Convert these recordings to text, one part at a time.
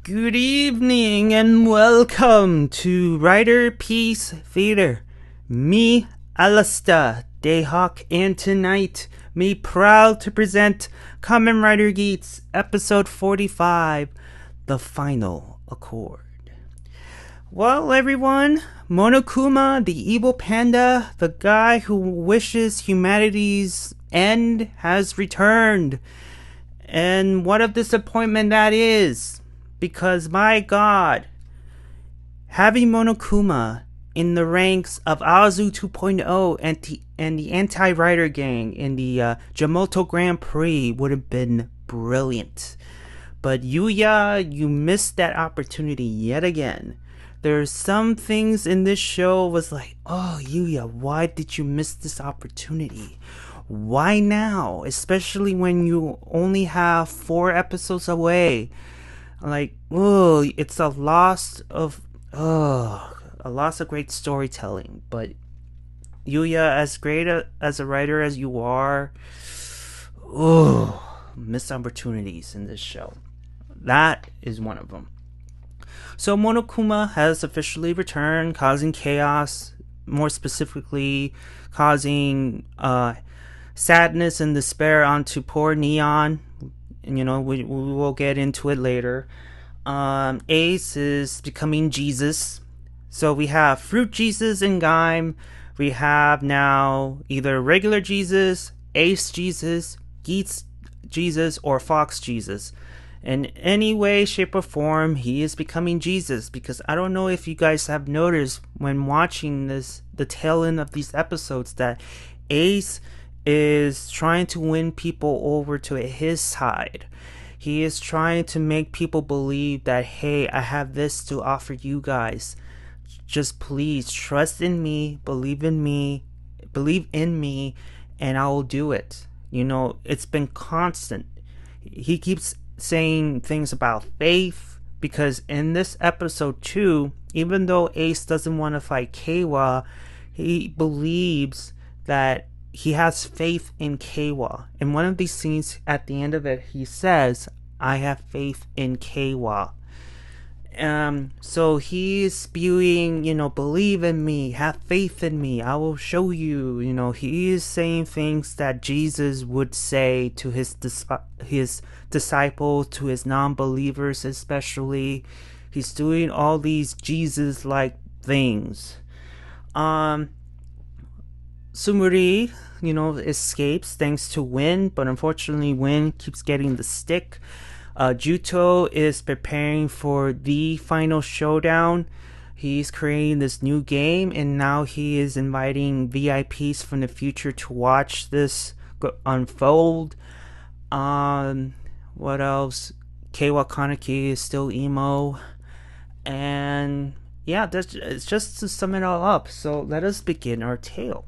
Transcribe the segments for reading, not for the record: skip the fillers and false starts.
Good evening and welcome to Riderpiece Theater. Me, Alasta, Dayhawk, and tonight, me proud to present Kamen Rider Geats, episode 45, The Final Accord. Well, everyone, Monokuma, the evil panda, the guy who wishes humanity's end, has returned. And what a disappointment that is. Because, my God, having Monokuma in the ranks of Azu 2.0 and the anti-rider gang in the Jamoto Grand Prix would have been brilliant. But Yuya, you missed that opportunity yet again. There's some things in this show was like, oh Yuya, why did you miss this opportunity? Why now? Especially when you only have 4 episodes away. Like, oh, it's a loss of great storytelling. But Yuya, as great as a writer as you are, missed opportunities in this show. That is one of them. So Monokuma has officially returned, causing chaos, more specifically causing sadness and despair onto poor Neon. And, you know, we will get into it later. Ace is becoming Jesus. So we have Fruit Jesus and Gaim. We have now either regular Jesus, Ace Jesus, Geats Jesus, or Fox Jesus. In any way, shape, or form, he is becoming Jesus. Because I don't know if you guys have noticed when watching the tail end of these episodes, that Ace is trying to win people over to his side. He is trying to make people believe that, hey, I have this to offer you guys. Just please trust in me, believe in me, and I will do it. You know, it's been constant. He keeps saying things about faith, because in this episode too, even though Ace doesn't want to fight Keiwa, he believes that he has faith in Keiwa. In one of these scenes at the end of it, he says, I have faith in Keiwa. So he's spewing, believe in me, have faith in me, I will show you. He is saying things that Jesus would say to his disciples, to his non-believers especially. He's doing all these Jesus-like things. Sumuri, escapes thanks to Win, but unfortunately Win keeps getting the stick. Jitto is preparing for the final showdown. He's creating this new game, and now he is inviting VIPs from the future to watch this unfold. What else? Keiwa Kaneki is still emo. And yeah, it's just to sum it all up. So let us begin our tale.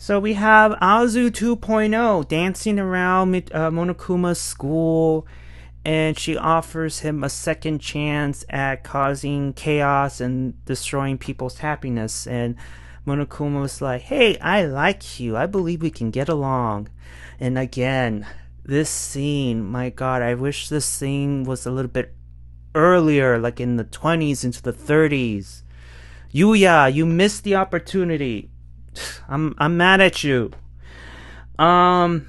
So we have Azu 2.0 dancing around Monokuma's school, and she offers him a second chance at causing chaos and destroying people's happiness. And Monokuma was like, hey, I like you. I believe we can get along. And again, this scene, my God, I wish this scene was a little bit earlier, like in the 20s into the 30s. Yuya, you missed the opportunity. I'm mad at you. Then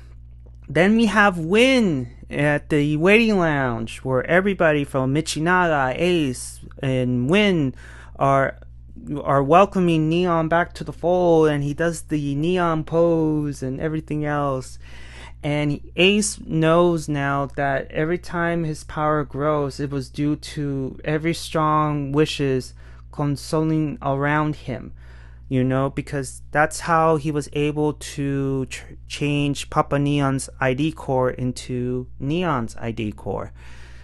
we have Win at the waiting lounge, where everybody from Michinaga, Ace, and Win are welcoming Neon back to the fold, and he does the Neon pose and everything else. And Ace knows now that every time his power grows, it was due to every strong wishes consoling around him. Because that's how he was able to change Papa Neon's ID core into Neon's ID core.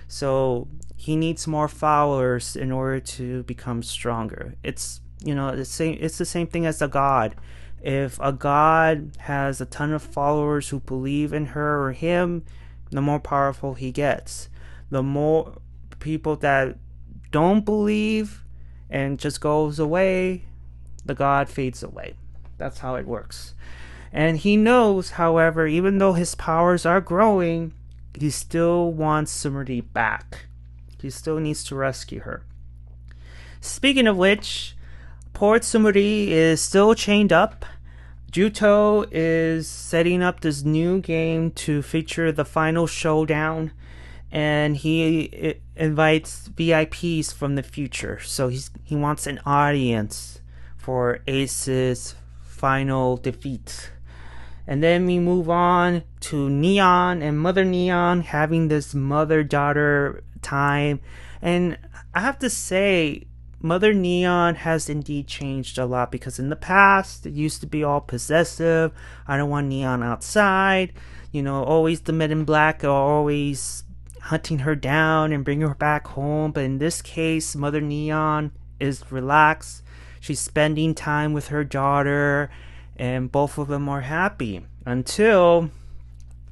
So he needs more followers in order to become stronger. It's the same thing as a god. If a god has a ton of followers who believe in her or him, the more powerful he gets. The more people that don't believe and just goes away, the god fades away. That's how it works. And he knows, however, even though his powers are growing, he still wants Sumeri back. He still needs to rescue her. Speaking of which, poor Tsumuri is still chained up. Jitto is setting up this new game to feature the final showdown, and he invites VIPs from the future. So he wants an audience for Ace's final defeat. And then we move on to Neon and Mother Neon having this mother-daughter time. And I have to say, Mother Neon has indeed changed a lot, because in the past, it used to be all possessive. I don't want Neon outside. Always the men in black are always hunting her down and bringing her back home. But in this case, Mother Neon is relaxed. She's spending time with her daughter, and both of them are happy. Until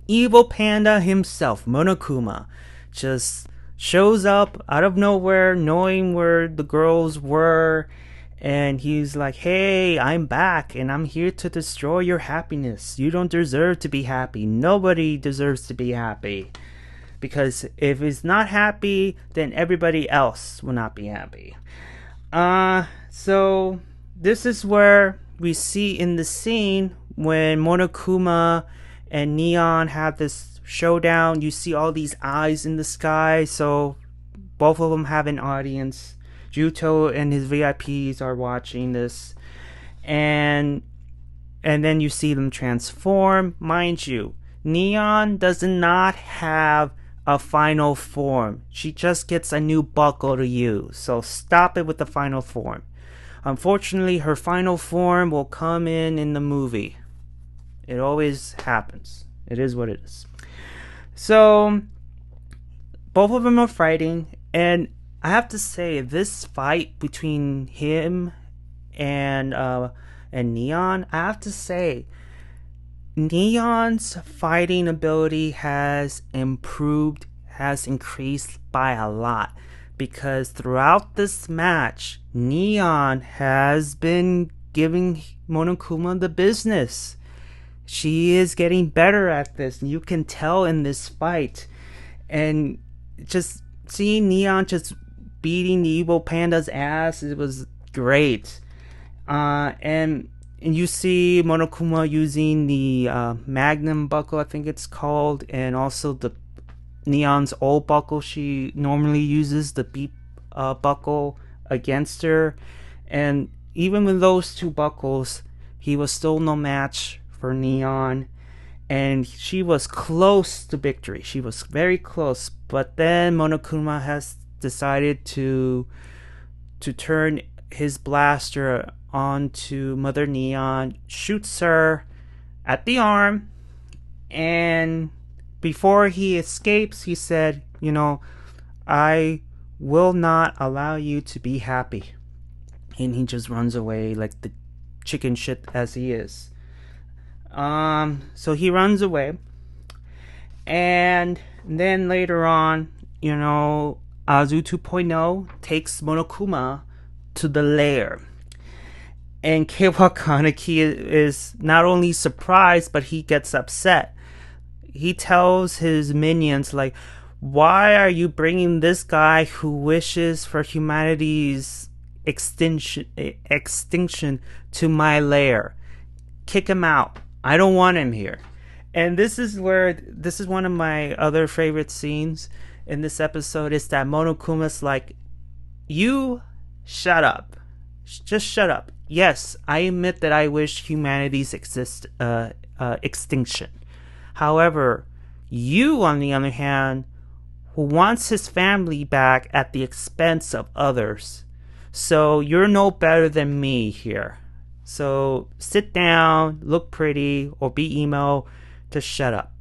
Evil Panda himself, Monokuma, just shows up out of nowhere, knowing where the girls were, and he's like, hey, I'm back, and I'm here to destroy your happiness. You don't deserve to be happy. Nobody deserves to be happy. Because if he's not happy, then everybody else will not be happy. So this is where we see in the scene when Monokuma and Neon have this showdown. You see all these eyes in the sky, so both of them have an audience. Jitto and his VIPs are watching this, and then you see them transform. Mind you, Neon does not have a final form. She just gets a new buckle to use, so stop it with the final form. Unfortunately, her final form will come in the movie. It always happens. It is what it is. So, both of them are fighting, and I have to say, this fight between him and Neon, I have to say, Neon's fighting ability has improved, has increased by a lot. Because throughout this match, Neon has been giving Monokuma the business. She is getting better at this. You can tell in this fight. And just seeing Neon just beating the Evil Panda's ass, it was great. And you see Monokuma using the Magnum buckle, I think it's called, and also the Neon's old buckle she normally uses, the beep buckle, against her. And even with those two buckles, he was still no match for Neon, and she was close to victory. She was very close, but then Monokuma has decided to turn his blaster onto Mother Neon, shoots her at the arm, and before he escapes, he said, I will not allow you to be happy. And he just runs away like the chicken shit as he is. So he runs away. And then later on, Azu 2.0 takes Monokuma to the lair. And Keiwa Kaneki is not only surprised, but he gets upset. He tells his minions, like, why are you bringing this guy who wishes for humanity's extinction to my lair? Kick him out. I don't want him here. And this is one of my other favorite scenes in this episode, is that Monokuma's like, you shut up. Just shut up. Yes, I admit that I wish humanity's extinction. However, you, on the other hand, who wants his family back at the expense of others. So you're no better than me here. So sit down, look pretty, or be emo, just shut up.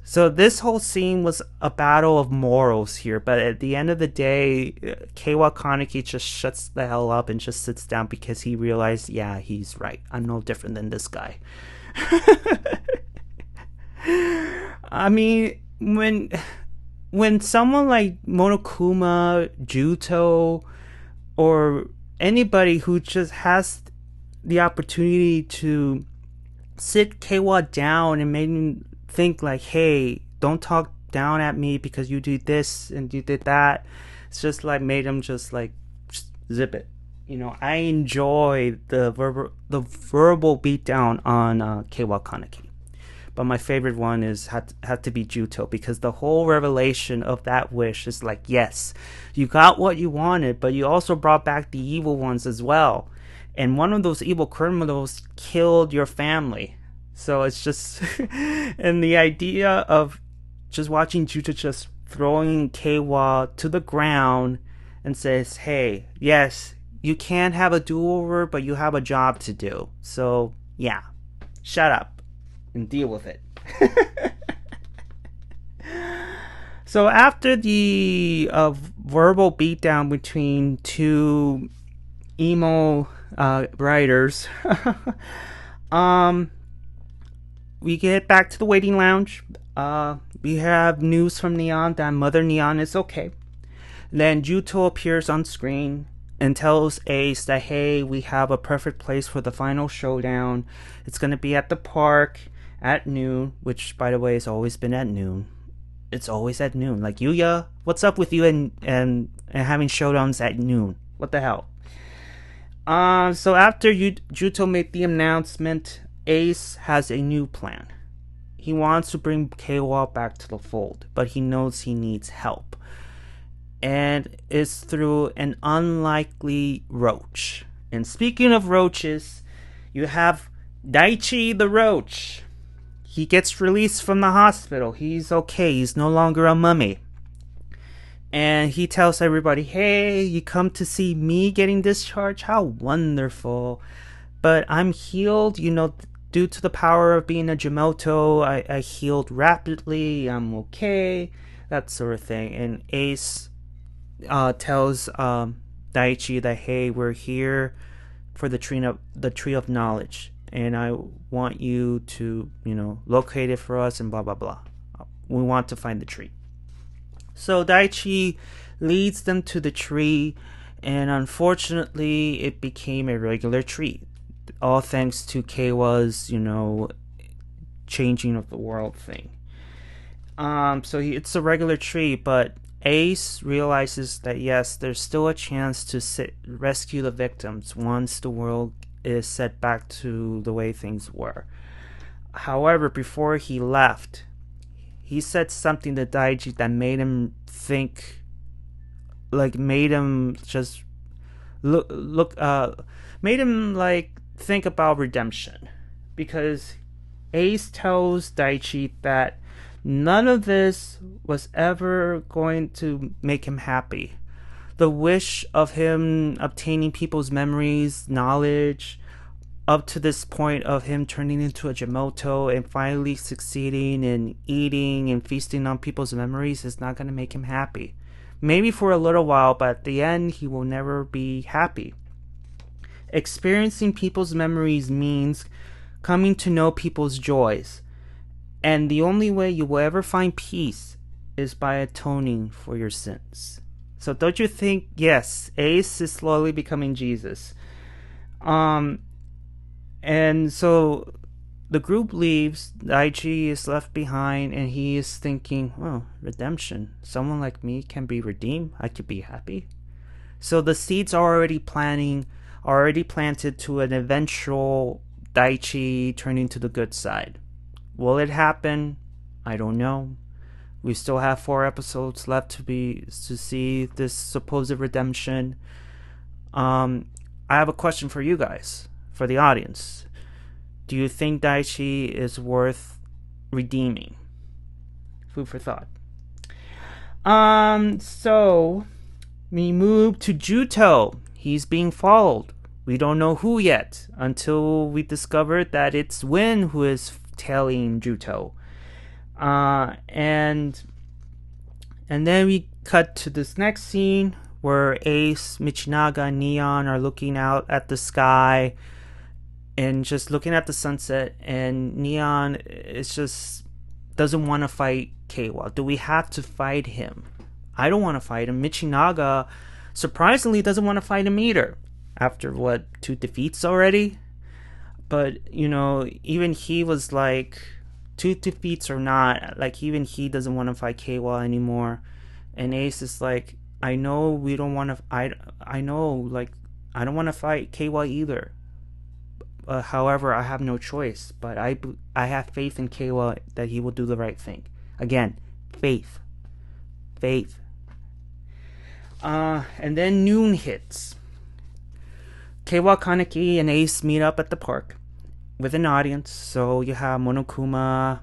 So this whole scene was a battle of morals here, but at the end of the day, Keiwa Kaneki just shuts the hell up and just sits down because he realized, yeah, he's right. I'm no different than this guy. I mean, when someone like Monokuma, Jitto, or anybody who just has the opportunity to sit Keiwa down and make him think like, hey, don't talk down at me because you did this and you did that, It's just like made him just like zip it. I enjoy the verbal beatdown on Keiwa Kaneki. But my favorite one had to be Jitto, because the whole revelation of that wish is like, yes, you got what you wanted, but you also brought back the evil ones as well. And one of those evil criminals killed your family. So it's just, and the idea of just watching Jitto just throwing Keiwa to the ground and says, hey, yes, you can have a do-over, but you have a job to do. So, yeah, shut up and deal with it. So after the verbal beatdown between two emo writers, we get back to the waiting lounge. We have news from Neon that Mother Neon is okay. Then Jitto appears on screen and tells Ace that, hey, we have a perfect place for the final showdown. It's going to be at the park at noon, which, by the way, has always been at noon. It's always at noon. Like, Yuya, what's up with you and having showdowns at noon? What the hell? So after Jitto made the announcement, Ace has a new plan. He wants to bring Keiwa back to the fold, but he knows he needs help. And it's through an unlikely roach. And speaking of roaches, you have Daichi the roach. He gets released from the hospital. He's okay. He's no longer a mummy. And he tells everybody, hey, you come to see me getting discharged? How wonderful. But I'm healed, due to the power of being a Jimoto. I healed rapidly. I'm okay. That sort of thing. And Ace tells Daichi that, hey, we're here for the tree of knowledge. And I want you to, locate it for us and blah, blah, blah. We want to find the tree. So Daichi leads them to the tree, and unfortunately it became a regular tree. All thanks to Keiwa's, changing of the world thing. So it's a regular tree, but Ace realizes that, yes, there's still a chance to rescue the victims once the world is set back to the way things were. However, before he left, he said something to Daichi that made him think, made him think about redemption. Because Ace tells Daichi that none of this was ever going to make him happy. The wish of him obtaining people's memories, knowledge, up to this point of him turning into a Jimoto and finally succeeding in eating and feasting on people's memories is not going to make him happy. Maybe for a little while, but at the end, he will never be happy. Experiencing people's memories means coming to know people's joys. And the only way you will ever find peace is by atoning for your sins. So don't you think, yes, Ace is slowly becoming Jesus. And so the group leaves, Daichi is left behind, and he is thinking, oh, redemption. Someone like me can be redeemed. I could be happy. So the seeds are already planted to an eventual Daichi turning to the good side. Will it happen? I don't know. We still have 4 episodes left to see this supposed redemption. I have a question for you guys, for the audience. Do you think Daichi is worth redeeming? Food for thought. So we move to Jitto. He's being followed. We don't know who yet, until we discover that it's Win who is tailing Jitto. And then we cut to this next scene where Ace, Michinaga, and Neon are looking out at the sky and just looking at the sunset, and Neon is just doesn't want to fight Keiwa. Do we have to fight him? I don't want to fight him. Michinaga surprisingly doesn't want to fight him either, after 2 defeats already. But even he was like, 2 defeats or not, even he doesn't want to fight Keiwa anymore. And Ace is like, I know we don't want to. I know, like, I don't want to fight Keiwa either. However, I have no choice. But I have faith in Keiwa that he will do the right thing. Again, faith, faith. And then noon hits. Keiwa, Kaneki, and Ace meet up at the park with an audience. So you have Monokuma,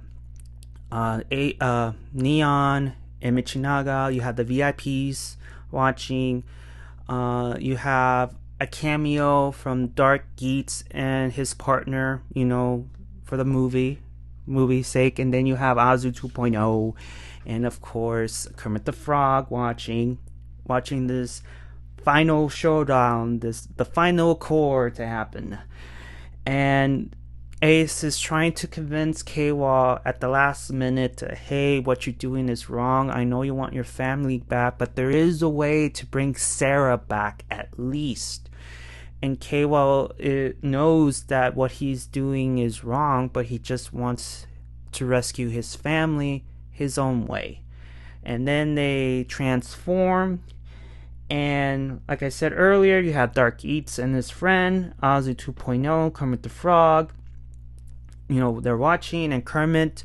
Neon, and Michinaga. You have the VIPs watching. You have a cameo from Dark Geats and his partner, for the movie's sake. And then you have Azu 2.0, and of course Kermit the Frog watching this final showdown, the final chord to happen. And Ace is trying to convince Keiwa at the last minute, hey, what you're doing is wrong. I know you want your family back, but there is a way to bring Sarah back at least. And Keiwa knows that what he's doing is wrong, but he just wants to rescue his family his own way. And then they transform. And like I said earlier, you have Dark Eats and his friend, Azu 2.0, Kermit the Frog. They're watching, and Kermit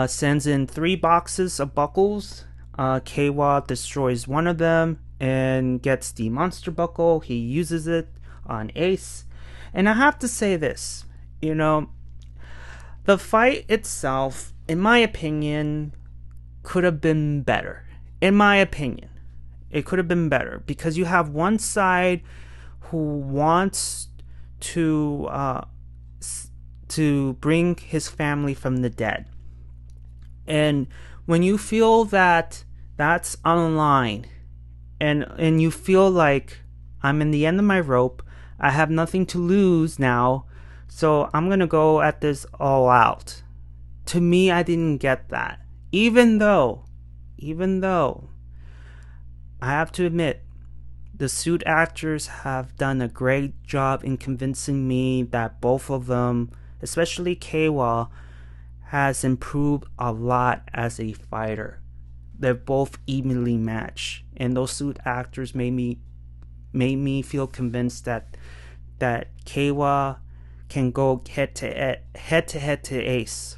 sends in 3 boxes of buckles. Keiwa destroys one of them and gets the monster buckle. He uses it on Ace. And I have to say this, the fight itself, in my opinion, could have been better. In my opinion, it could have been better because you have one side who wants to bring his family from the dead. And when you feel that that's on the line, and you feel like I'm in the end of my rope, I have nothing to lose now, so I'm going to go at this all out. To me, I didn't get that. Even though, I have to admit, the suit actors have done a great job in convincing me that both of them, especially Keiwa, has improved a lot as a fighter. They're both evenly matched, and those suit actors made me feel convinced that Keiwa can go head to head to Ace,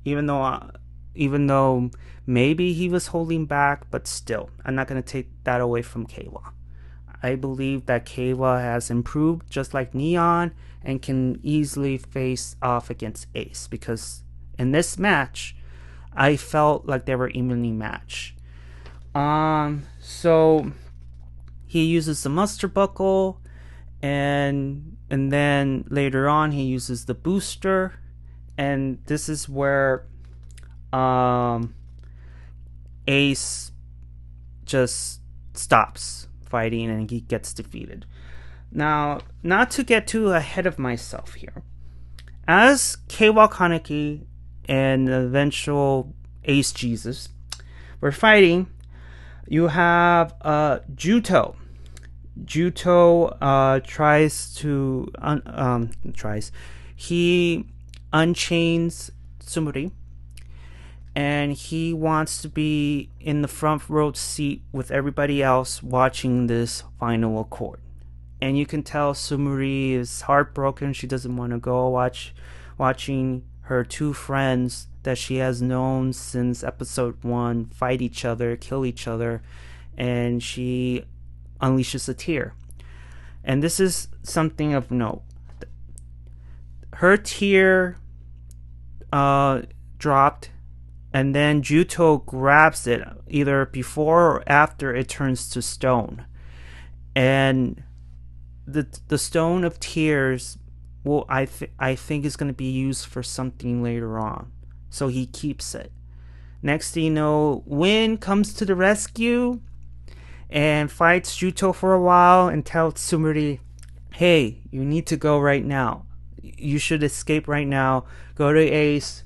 even though maybe he was holding back, but still, I'm not going to take that away from Keiwa. I believe that Keiwa has improved just like Neon and can easily face off against Ace, because in this match, I felt like they were evenly matched. So he uses the muster buckle, and then later on he uses the booster, and this is where Ace just stops fighting and he gets defeated. Now, not to get too ahead of myself here, as Keiwa Kaneki and the eventual Ace Jesus were fighting, you have Jitto. Jitto he unchains Sumuri, and he wants to be in the front row seat with everybody else watching this final accord. And you can tell Sumuri is heartbroken. She doesn't want to go watching her 2 friends that she has known since episode 1 fight each other, kill each other, and she unleashes a tear. And this is something of note. Her tear dropped, and then Jitto grabs it either before or after it turns to stone. And the stone of tears, well, I think is going to be used for something later on. So he keeps it. Next thing you know, Win comes to the rescue and fights Jitto for a while and tells Sumuri, hey, you need to go right now. You should escape right now. Go to Ace,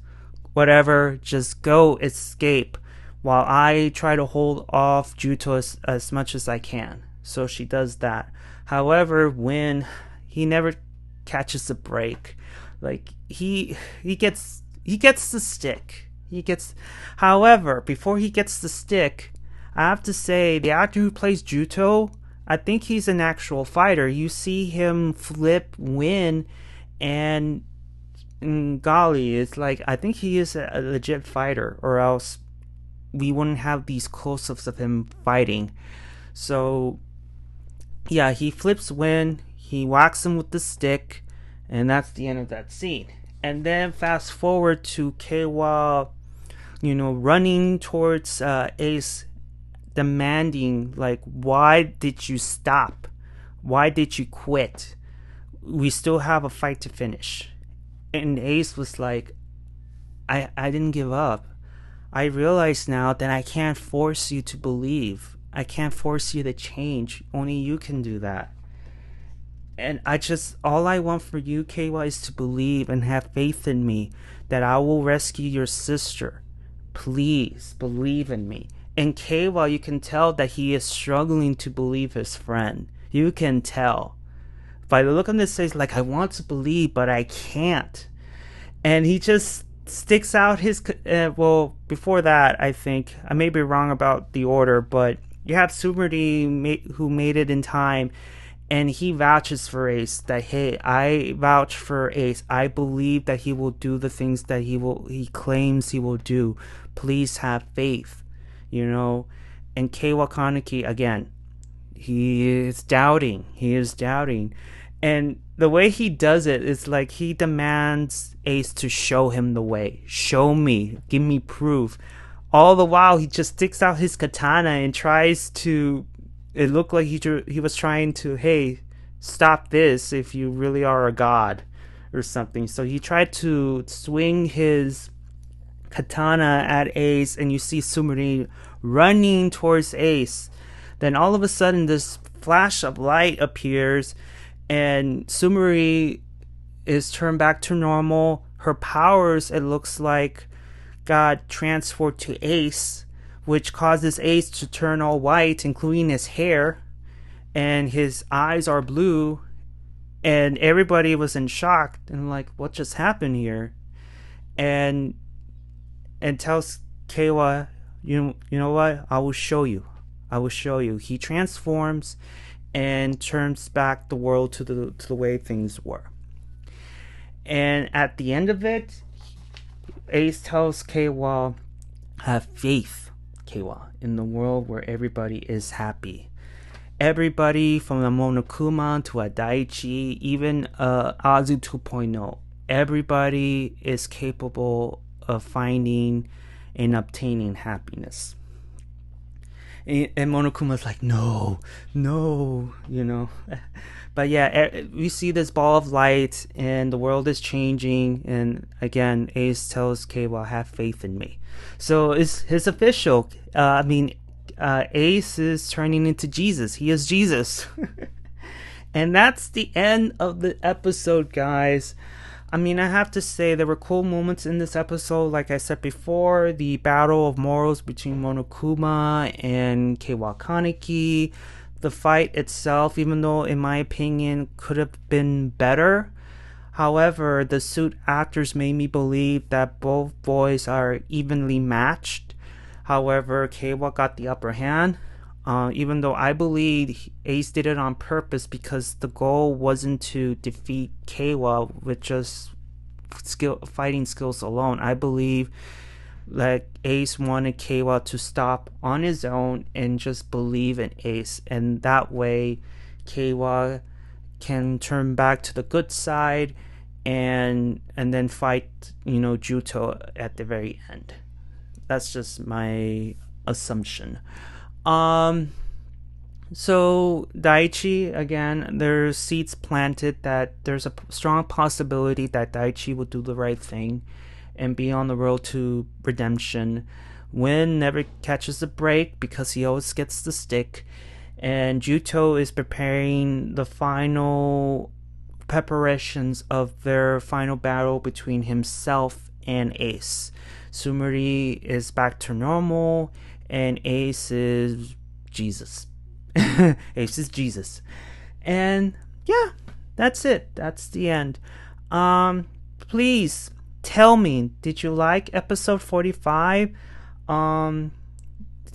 whatever, just go escape while I try to hold off Jitto as much as I can. So she does that. However, Win, he never catches a break. Like, he gets the stick. However, before he gets the stick, I have to say, the actor who plays Jitto, I think he's an actual fighter. You see him flip, win, and golly, it's like, I think he is a legit fighter, or else we wouldn't have these close-ups of him fighting. So, yeah, he flips win, he whacks him with the stick, and that's the end of that scene. And then fast forward to Keiwa, running towards Ace, demanding, like, why did you stop? Why did you quit? We still have a fight to finish. And Ace was like, I didn't give up. I realize now that I can't force you to believe. I can't force you to change. Only you can do that. And all I want for you, Keiwa, is to believe and have faith in me that I will rescue your sister. Please believe in me. And Keiwa, you can tell that he is struggling to believe his friend. You can tell. By the look on his face, like, I want to believe, but I can't. And he just sticks out his... before that, I think, I may be wrong about the order, but you have Sumeri who made it in time, and he vouches for Ace that, hey, I vouch for Ace. I believe that he will do the things that he claims he will do. Please have faith, And Keiwa Kaneki, again, he is doubting. And the way he does it is like he demands Ace to show him the way. Show me. Give me proof. All the while, he just sticks out his katana and tries to... It looked like he was trying to, hey, stop this if you really are a god or something. So he tried to swing his katana at Ace, and you see Sumeri running towards Ace. Then all of a sudden, this flash of light appears, and Sumeri is turned back to normal. Her powers, it looks like, got transferred to Ace, which causes Ace to turn all white, including his hair, and his eyes are blue, and everybody was in shock and like, what just happened here? And tells Keiwa, you know what? I will show you. He transforms and turns back the world to the way things were. And at the end of it, Ace tells Keiwa, have faith, Keiwa, in the world where everybody is happy. Everybody from the Monokuma to a Daichi, even Azu 2.0, everybody is capable of finding and obtaining happiness. And Monokuma's like, no. But yeah, we see this ball of light, and the world is changing. And again, Ace tells Keiwa, have faith in me. So it's official. Ace is turning into Jesus. He is Jesus. And that's the end of the episode, guys. I have to say, there were cool moments in this episode. Like I said before, the battle of morals between Monokuma and Keiwa Kaneki. The fight itself, even though in my opinion could have been better. However, the suit actors made me believe that both boys are evenly matched. However, Keiwa got the upper hand. Even though I believe Ace did it on purpose, because the goal wasn't to defeat Keiwa with just fighting skills alone. I believe like Ace wanted Keiwa to stop on his own and just believe in Ace, and that way Keiwa can turn back to the good side and then fight Jitto at the very end. That's just my assumption. So Daichi, again, there's seeds planted that there's a strong possibility that Daichi will do the right thing and be on the road to redemption. Win never catches a break because he always gets the stick, and Jitto is preparing the final preparations of their final battle between himself and Ace. Sumeri is back to normal, and Ace is Jesus. Ace is Jesus. And yeah, that's it. That's the end. Please tell me, did you like episode 45?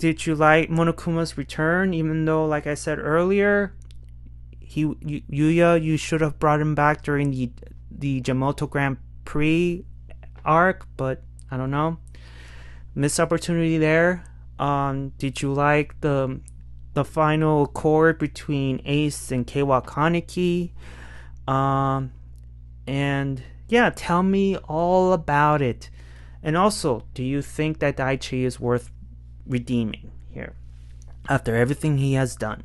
Did you like Monokuma's return? Even though, like I said earlier, Yuya, you should have brought him back during the Jamoto Grand Prix arc, but I don't know. Missed opportunity there. Did you like the final accord between Ace and Keiwa Kaneki? And yeah, tell me all about it. And also, do you think that Daichi is worth redeeming here after everything he has done?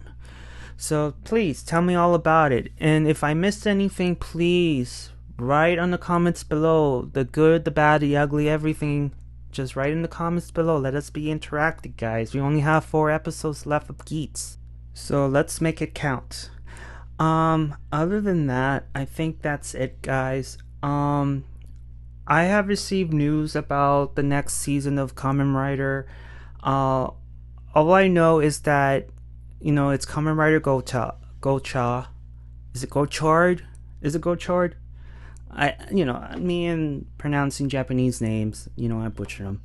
So please tell me all about it. And if I missed anything, please write on the comments below. The good, the bad, the ugly, everything. Just write in the comments below. Let us be interactive, guys. We only have 4 episodes left of Geats, so let's make it count. Other than that, I think that's it, guys. I have received news about the next season of Kamen Rider. All I know is that, it's Kamen Rider Gocha. Is it Gochard? Me and pronouncing Japanese names, I butcher them.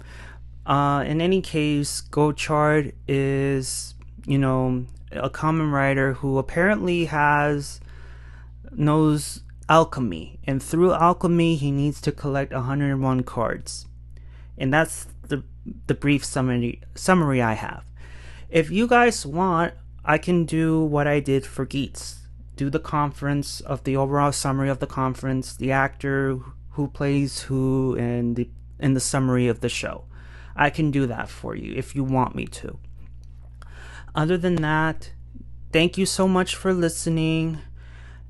In any case, Gochard is, a Kamen Rider who apparently knows alchemy, and through alchemy he needs to collect 101 cards. And that's the brief summary I have. If you guys want, I can do what I did for Geats. Do the conference of the overall summary of the conference, the actor who plays who, and the summary of the show. I can do that for you if you want me to. Other than that, thank you so much for listening,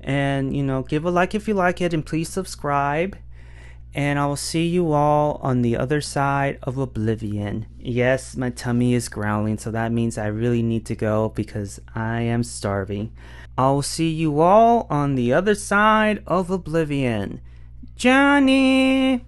and give a like if you like it, and please subscribe, and I will see you all on the other side of oblivion. Yes, my tummy is growling, so that means I really need to go because I am starving. I'll see you all on the other side of oblivion. Johnny!